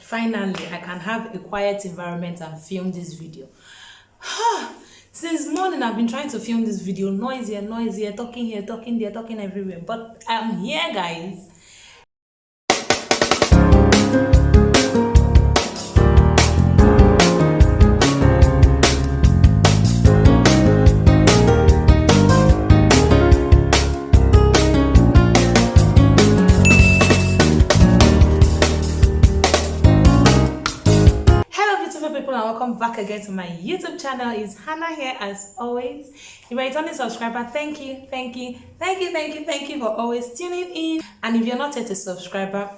finally I can have a quiet environment and film this video. Since morning I've been trying to film this video, noisy and noisy, talking here, talking there, talking everywhere, but I'm here, guys. People, and welcome back again to my YouTube channel. It's Hannah here as always. If you're a returning subscriber, thank you for always tuning in. And if you're not yet a subscriber,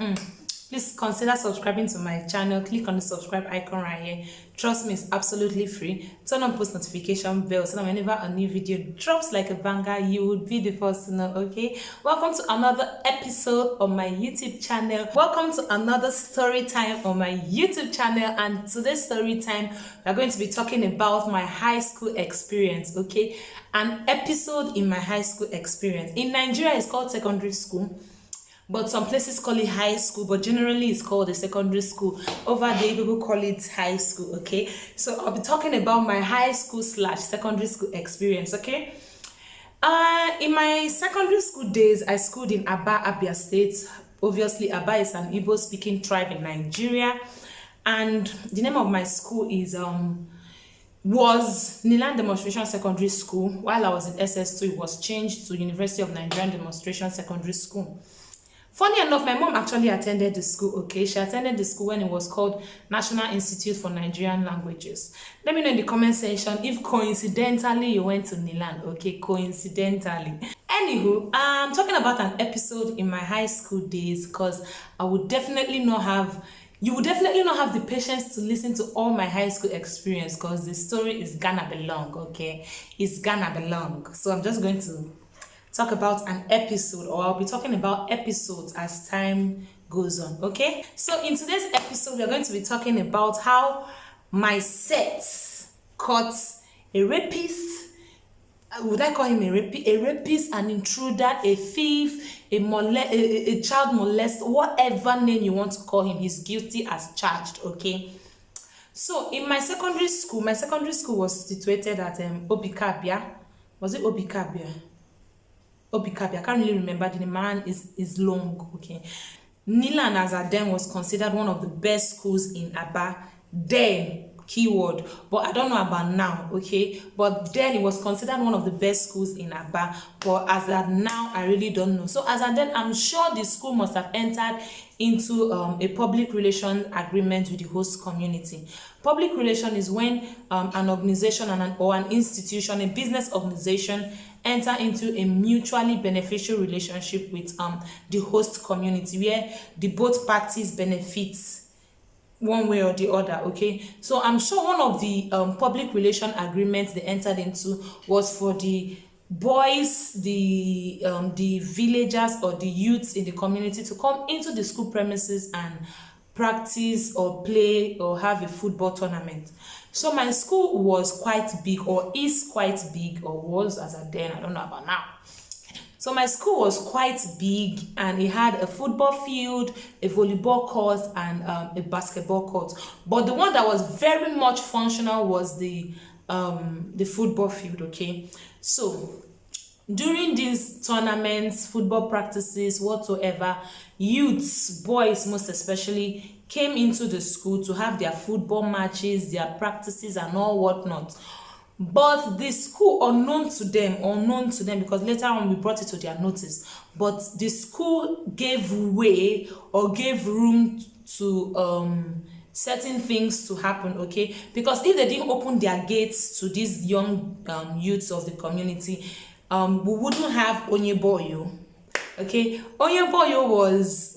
please consider subscribing to my channel. Click on the subscribe icon right here. Trust me, it's absolutely free. Turn on post notification bell so that whenever a new video drops like a banger, you would be the first to know. Okay, welcome to another episode on my YouTube channel. Welcome to another story time on my YouTube channel. And today's story time, we're going to be talking about my high school experience. Okay, an episode in my high school experience. In Nigeria, it's called secondary school, but some places call it high school, but generally it's called a secondary school. Over there, people call it high school, okay? So I'll be talking about my high school / secondary school experience, okay? In my secondary school days, I schooled in Aba, Abia State. Obviously, Aba is an Igbo-speaking tribe in Nigeria. And the name of my school was Nilan Demonstration Secondary School. While I was in SS2, it was changed to University of Nigerian Demonstration Secondary School. Funny enough, my mom actually attended the school, okay? She attended the school when it was called National Institute for Nigerian Languages. Let me know in the comment section if coincidentally you went to Nilan, okay? Coincidentally. Anywho, I'm talking about an episode in my high school days because you would definitely not have the patience to listen to all my high school experience because the story is gonna be long, okay? It's gonna be long. So I'm just going to talk about an episode, or I'll be talking about episodes as time goes on, okay? So in today's episode, we're going to be talking about how my set caught a rapist. Would I call him a rapist, an intruder, a thief, a child molester, whatever name you want to call him, he's guilty as charged, okay? So in my secondary school was situated at Obikabia. Was it Obikabia? Obikabi, I can't really remember. The man is long, okay. Nilan as at then was considered one of the best schools in Aba. Then, keyword, but I don't know about now, okay. But then it was considered one of the best schools in Aba. But as at now, I really don't know. So as at then, I'm sure the school must have entered into a public relation agreement with the host community. Public relation is when an organization or an institution, a business organization, enter into a mutually beneficial relationship with the host community where the both parties benefit one way or the other, okay? So I'm sure one of the public relation agreements they entered into was for the boys, the villagers or the youths in the community to come into the school premises and practice or play or have a football tournament. So my school was quite big, or is quite big, or was as at then, I don't know about now. So my school was quite big, and it had a football field, a volleyball court, and a basketball court. But the one that was very much functional was the football field, okay? So during these tournaments, football practices, whatsoever, youths, boys most especially, came into the school to have their football matches, their practices, and all whatnot. But the school, unknown to them, because later on we brought it to their notice, but the school gave way or gave room to certain things to happen, okay? Because if they didn't open their gates to these young youths of the community, we wouldn't have Onyeboyo. Okay, Onyeboyo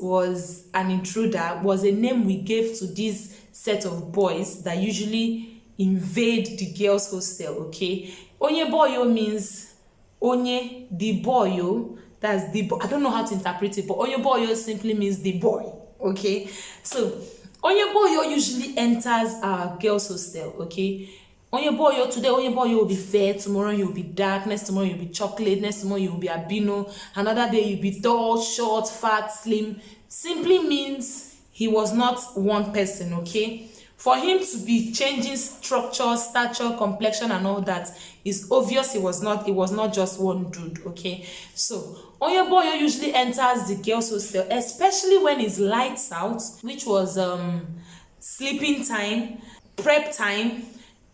was an intruder, was a name we gave to this set of boys that usually invade the girls' hostel, okay? Onyeboyo means Onye, the boyo, that's the boy. I don't know how to interpret it, but Onyeboyo simply means the boy, okay? So, Onyeboyo usually enters our girls' hostel, okay? Onyeboyo, today Onyeboyo will be fair, tomorrow he will be dark, next tomorrow he will be chocolate, next tomorrow he will be albino, another day he will be tall, short, fat, slim. Simply means he he was not one person, okay? For him to be changing structure, stature, complexion, and all that, is obvious. It was not just one dude, okay? So Oyeboyo usually enters the girls' hostel, especially when it's lights out, which was sleeping time, prep time.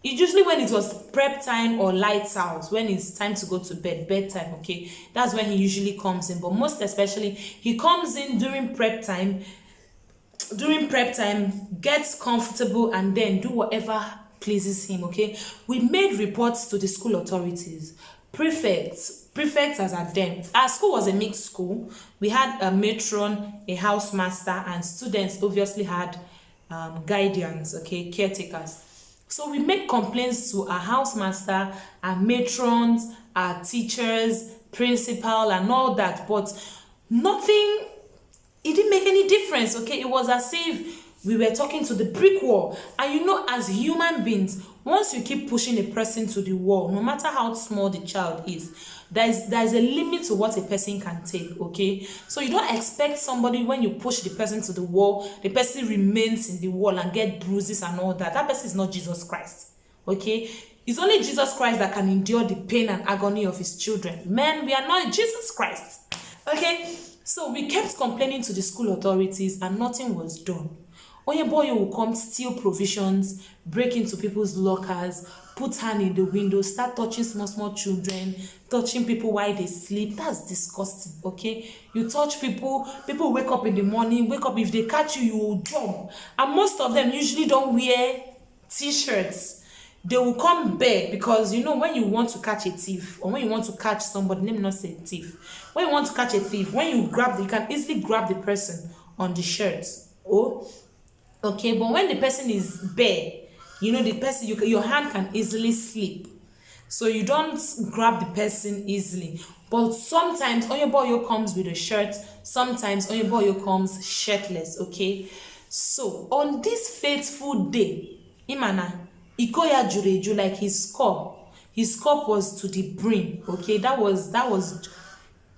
Usually when it was prep time or lights out, when it's time to go to bed, bedtime, okay, that's when he usually comes in. But most especially, he comes in during prep time, gets comfortable, and then do whatever pleases him, okay? We made reports to the school authorities. Prefects as at them. Our school was a mixed school. We had a matron, a housemaster, and students obviously had guardians, okay, caretakers. So we make complaints to our housemaster, our matrons, our teachers, principal, and all that, but nothing, it didn't make any difference, okay? It was as if we were talking to the brick wall. And you know, as human beings, once you keep pushing a person to the wall, no matter how small the child is, there's a limit to what a person can take, okay? So you don't expect somebody, when you push the person to the wall, the person remains in the wall and get bruises and all that. That person is not Jesus Christ, okay? It's only Jesus Christ that can endure the pain and agony of his children. Men, we are not Jesus Christ, okay? So we kept complaining to the school authorities and nothing was done. Oyeboyo will come, steal provisions, break into people's lockers, put hand in the window, start touching small children, touching people while they sleep. That's disgusting, okay? You touch people wake up in the morning, if they catch you, you will jump. And most of them usually don't wear t-shirts. They will come bare, because you know, when you want to catch a thief, or when you want to catch somebody, let me not say thief. When you want to catch a thief, when you can easily grab the person on the shirt. Oh, okay, but when the person is bare, you know, the person, your hand can easily slip, so you don't grab the person easily. But sometimes Oyeboyo comes with a shirt, sometimes Oyeboyo comes shirtless, okay? So on this fateful day, Imana Ikoya Jureju, like his cup was to the brim, okay? That was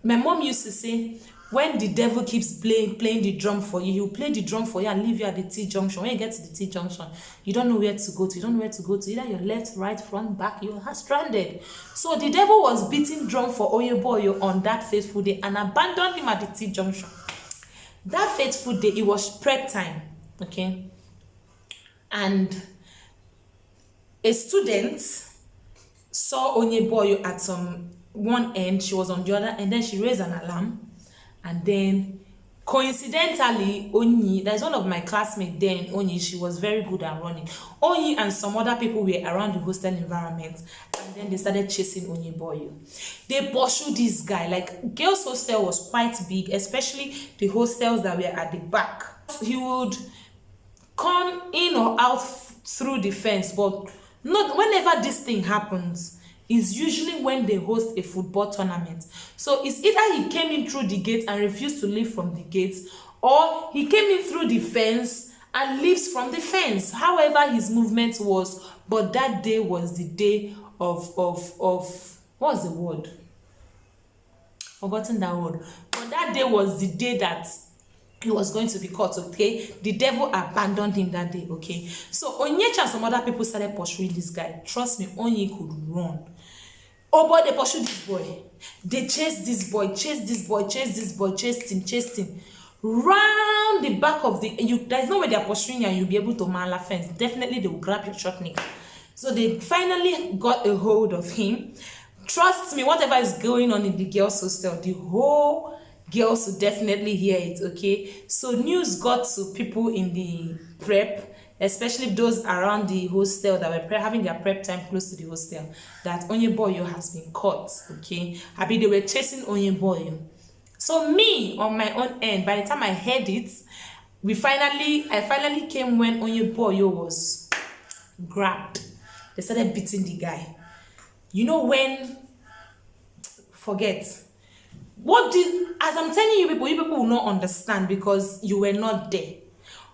my mom used to say, when the devil keeps playing the drum for you, he'll play the drum for you and leave you at the T-junction. When you get to the T-junction, you don't know where to go to. Either your left, right, front, back, you're stranded. So the devil was beating drum for Oyeboyo on that fateful day and abandoned him at the T-junction. That fateful day, it was prep time, okay? And a student saw Oyeboyo at one end, she was on the other, and then she raised an alarm. And then coincidentally, Onyi, there's one of my classmates then, Onyi, she was very good at running. Onyi and some other people were around the hostel environment, and then they started chasing Oyeboyo. They pursued this guy. Like, girls' hostel was quite big, especially the hostels that were at the back. He would come in or out through the fence, but not whenever this thing happens. Is usually when they host a football tournament. So it's either he came in through the gate and refused to leave from the gate, or he came in through the fence and leaves from the fence. However his movement was, but that day was the day of what's the word? Forgotten that word. But that day was the day that he was going to be caught, okay? The devil abandoned him that day, okay? So Onyecha and some other people started pursuing this guy. Trust me, Onye could run. Oh boy, they pursued this boy. They chased this boy, chased him. Round the back of there's no way they're pursuing you and you'll be able to man la fence. Definitely they will grab your short nigga. So they finally got a hold of him. Trust me, whatever is going on in the girls' hostel, the whole girls will definitely hear it, okay? So news got to people in the prep, especially those around the hostel that were having their prep time close to the hostel, that Oyeboyo has been caught, okay? They were chasing Oyeboyo. So me, on my own end, by the time I heard it, I finally came when Oyeboyo was grabbed. They started beating the guy. You know when, forget, as I'm telling you people will not understand because you were not there.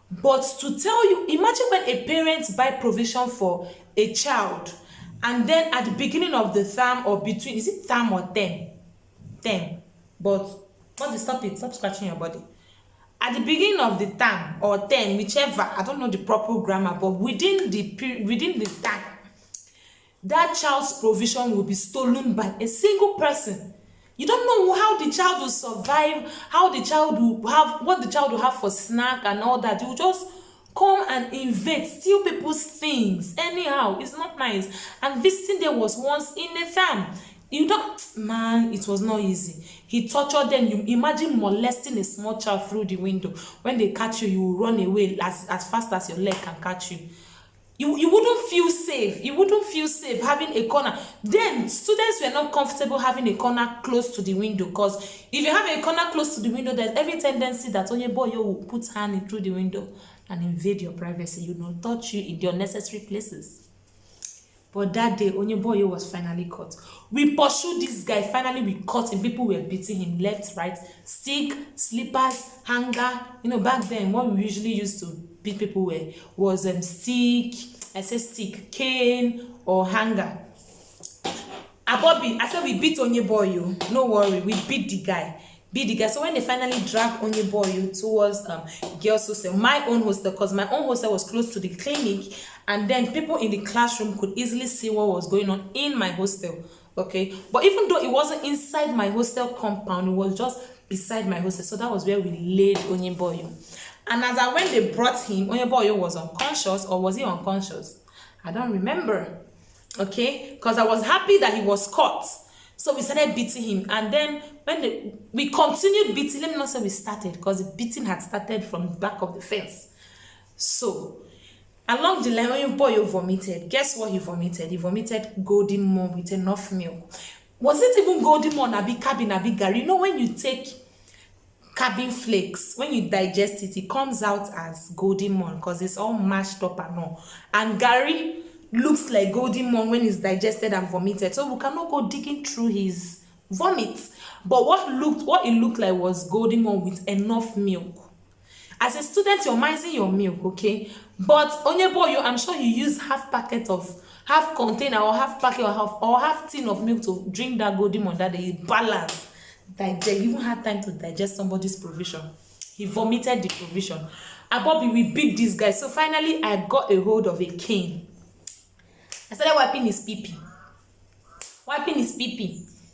But to tell you, imagine when a parent buy provision for a child, and then at the beginning of the term or between, is it term or 10? 10. But stop scratching your body. at the beginning of the term or term, whichever, I don't know the proper grammar, but within the term, that child's provision will be stolen by a single person. You don't know how the child will survive, how the child will have, what the child will have for snack and all that. You just come and invade, steal people's things anyhow. It's not nice. And visiting there was once in a farm. You don't, man, it was not easy. He tortured them. You imagine molesting a small child through the window. When they catch you, you will run away as fast as your leg can catch you. You wouldn't feel safe. You wouldn't feel safe having a corner. Then students were not comfortable having a corner close to the window, because if you have a corner close to the window, there's every tendency that boy will put hand in through the window and invade your privacy. You know, touch you in the unnecessary places. But that day, Onyeboyo was finally caught. We pursued this guy. Finally, we caught him. People were beating him left, right, stick, slippers, hanger. You know, back then, what we usually used to beat people was stick, I said stick, cane, or hanger. Bobby, I said we beat Onyeboyo. No worry, we beat the guy. So when they finally dragged Onyeboyo towards girls' hostel, my own hostel, because my own hostel was close to the clinic, and then people in the classroom could easily see what was going on in my hostel. Okay, but even though it wasn't inside my hostel compound, it was just beside my hostel. So that was where we laid Onyeboyo. And when they brought him, Onyeboyo was unconscious, or was he unconscious? I don't remember. Okay, because I was happy that he was caught. So we started beating him, and then when we continued beating, let me not say we started, because the beating had started from the back of the fence. So along the line, Onyeboyo vomited. Guess what he vomited? He vomited golden morn with enough milk. Was it even golden morn, Nabi cabin, Nabi gari? You know, when you take cabin flakes, when you digest it, it comes out as golden morn because it's all mashed up and all. And gari looks like golden morn when it's digested and vomited. So we cannot go digging through his vomit. But what it looked like was golden morn with enough milk. As a student, you're mixing your milk, okay? But Onyeboyo, I'm sure you use half container or half packet or half tin of milk to drink that golden morn that they balance. Digest. He even had time to digest somebody's provision. He vomited the provision. Bobby, we beat this guy. So finally, I got a hold of a cane. I started wiping his pee-pee.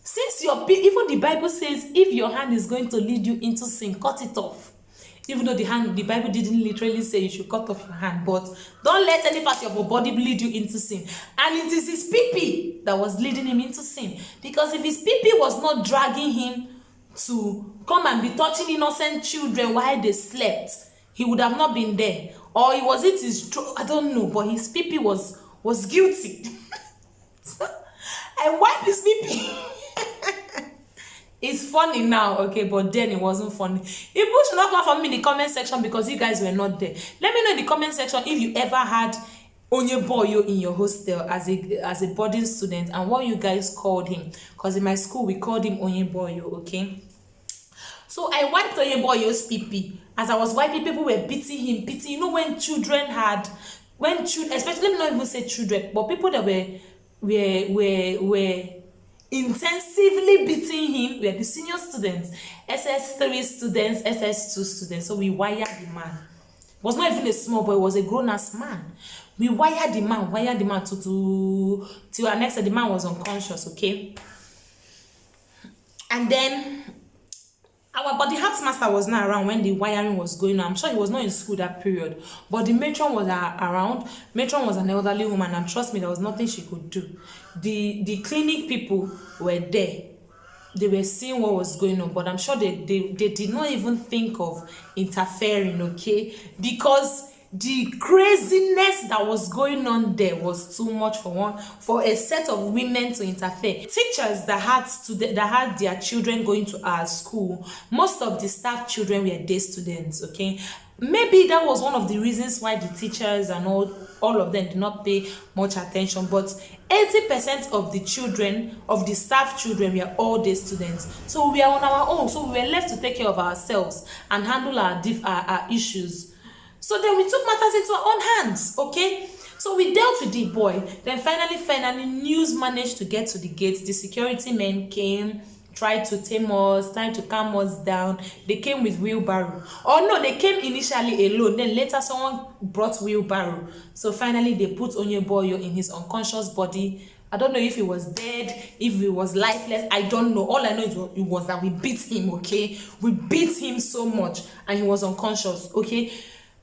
Since even the Bible says, if your hand is going to lead you into sin, cut it off. Even though the Bible didn't literally say you should cut off your hand, but don't let any part of your body lead you into sin. And it is his pee-pee that was leading him into sin. Because if his pee-pee was not dragging him to come and be touching innocent children while they slept, he would have not been there. Or was it his I don't know, but his pee-pee was guilty. So I wiped his pee-pee. It's funny now, okay, but then it wasn't funny. People should not come for me in the comment section because you guys were not there. Let me know in the comment section if you ever had Onyeboyo in your hostel as a boarding student and what you guys called him. Because in my school, we called him Onyeboyo, okay? So I wiped Onyeboyo's pee-pee. As I was wiping, people were beating him. You know, especially, let me not even say children, but people that were intensively beating him were the senior students, SS3 students, SS2 students. So we wired the man. It was not even a small boy, it was a grown-ass man. We wired the man till our next day, the man was unconscious, okay? And then but the housemaster was not around when the wiring was going on. I'm sure he was not in school that period. But the matron was around. Matron was an elderly woman, and trust me, there was nothing she could do. The clinic people were there. They were seeing what was going on, but I'm sure they did not even think of interfering, okay? Because the craziness that was going on there was too much for a set of women to interfere. Teachers that had their children going to our school, most of the staff children were day students, okay? Maybe that was one of the reasons why the teachers and all of them did not pay much attention, but 80% of the staff children were all day students. So we are on our own. So we were left to take care of ourselves and handle our issues. So then we took matters into our own hands, okay? So we dealt with the boy. Then finally, news managed to get to the gates. The security men came, tried to tame us, trying to calm us down. They came with wheelbarrow. Oh no, they came initially alone. Then later someone brought wheelbarrow. So finally they put Onyeboyo in his unconscious body. I don't know if he was dead, if he was lifeless. I don't know. All I know is it was that we beat him, okay? We beat him so much and he was unconscious, okay?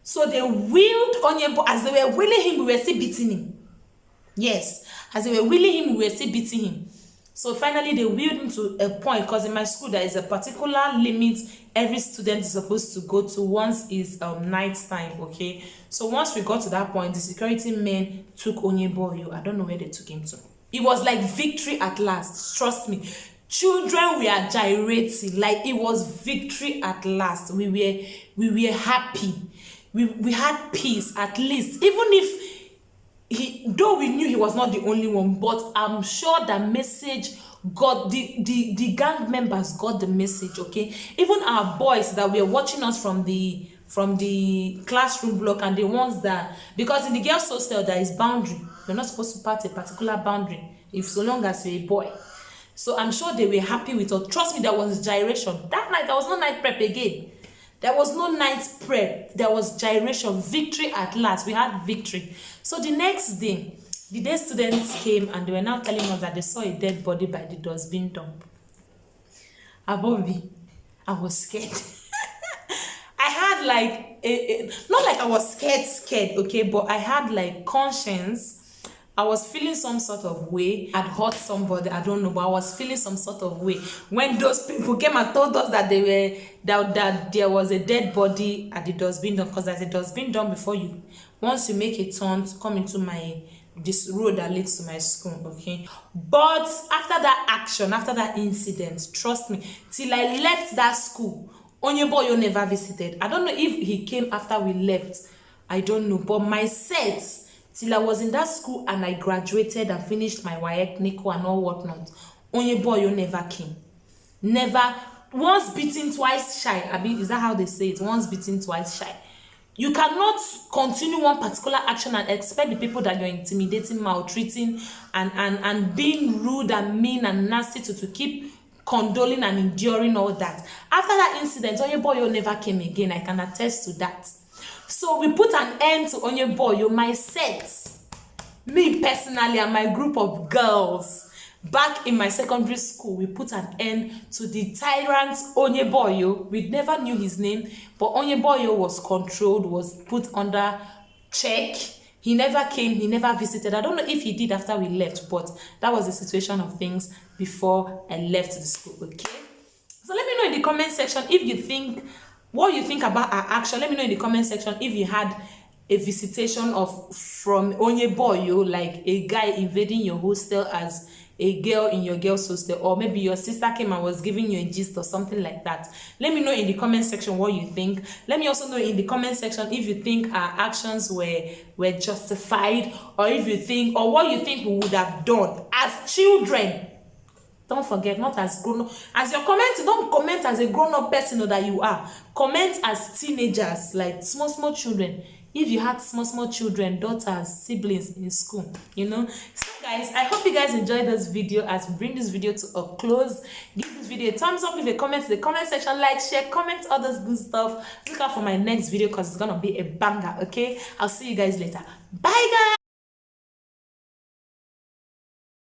So they wheeled Onyeboyo. As they were wheeling him, we were still beating him. Yes, as they were wheeling him, we were still beating him. So finally they wheeled him to a point, because in my school there is a particular limit every student is supposed to go to once is night time, okay? So once we got to that point, the security men took Onyeboyo. I don't know where they took him to. It was like victory at last, trust me. Children were gyrating, like it was victory at last. We were happy. We had peace at least, even if though we knew he was not the only one, but I'm sure the message got the gang members got the message, okay? Even our boys that were watching us from the classroom block, and the ones that, because in the girls hostel there is boundary, you're not supposed to pass a particular boundary if so long as you're a boy. So I'm sure they were happy with us. Trust me, there was gyration that night. There was no night prep again. There was no night prep. There was gyration. Victory at last. We had victory. So the next day, the day students came and they were now telling us that they saw a dead body by the dustbin dump. Above me, I was scared. I had like, not like I was scared, okay, but I had like conscience. I was feeling some sort of way. I'd hurt somebody, I don't know, but I was feeling some sort of way when those people came and told us that that there was a dead body at the dustbin dump, because there's a dustbin dump before you, once you make a turn to come into this road that leads to my school, okay? But after that action, after that incident, trust me, till I left that school, Onyeboyo never visited. I don't know if he came after we left, I don't know, but my set, till I was in that school and I graduated and finished my WAEC, NICO and all whatnot, Onyeboyo never came. Never. Once beaten, twice shy. I mean, is that how they say it? Once beaten, twice shy. You cannot continue one particular action and expect the people that you're intimidating, maltreating, and being rude and mean and nasty to keep condoling and enduring all that. After that incident, Onyeboyo never came again. I can attest to that. So we put an end to Onyeboyo. My set, me personally, and my group of girls back in my secondary school, we put an end to the tyrant Onyeboyo. We never knew his name, but Onyeboyo was controlled, was put under check. He never came, he never visited. I don't know if he did after we left, but that was the situation of things before I left the school, okay? So let me know in the comment section if you think, what you think about our action. Let me know in the comment section if you had a visitation from Onyeboyo, like a guy invading your hostel as a girl in your girl's hostel, or maybe your sister came and was giving you a gist or something like that. Let me know in the comment section what you think. Let me also know in the comment section if you think our actions were justified, or if you think, or what you think we would have done as children. Don't forget, not as grown up. As you're commenting, don't comment as a grown-up person that you are. Comment as teenagers, like small children. If you had small children, daughters, siblings in school, you know. So guys, I hope you guys enjoyed this video. As we bring this video to a close, give this video a thumbs up, leave a comment in the comment section, like, share, comment, all this good stuff. Look out for my next video because it's gonna be a banger, okay? I'll see you guys later. Bye guys.